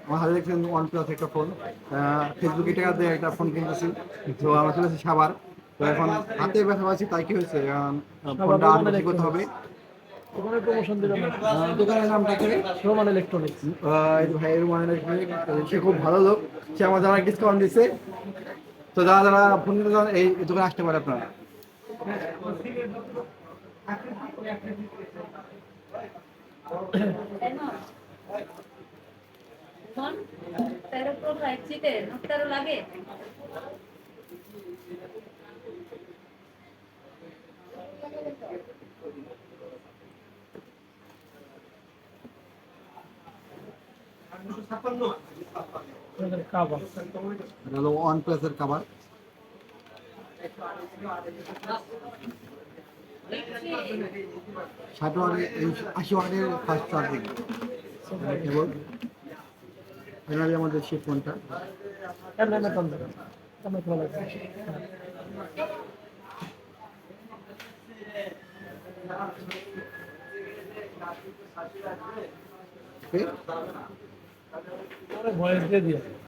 আমার হাতে দেখছেন ওয়ান প্লাস একটা ফোন, ফেসবুকে টাকা দিয়ে একটা ফোন কিনতেছি। তো আমার চলে এসেছে সাবার। তো এখন হাতে ব্যথা পাচ্ছি, তাই কি হয়েছে, ফোনটা আনবক্সিং করতে হবে। দোকানের প্রমোশন দিবেন না। দোকানের নামটা কি? Roman electronics. এই যে ভাইয়ের মানে সে খুব ভালো লোক, সে আমার যারা ডিসকাউন্ট দিচ্ছে। তো যারা যারা ফোন নিতে চান এই দোকানে আসতে পারে আপনারা। ফোন 13 Pro 5G তে Note 13 লাগে। কাবা এটা হলো ওয়ান প্লাসের কাভার। 60 ওয়াটের 80 ওয়াটের ফাস্ট চার্জিং এবং ফাইনালি আমাদের সেই ফোনটা। এমএমএ কোন দেবেন আমরা ভালো লাগবে। ওকে, ভয়েস দিয়ে দিও।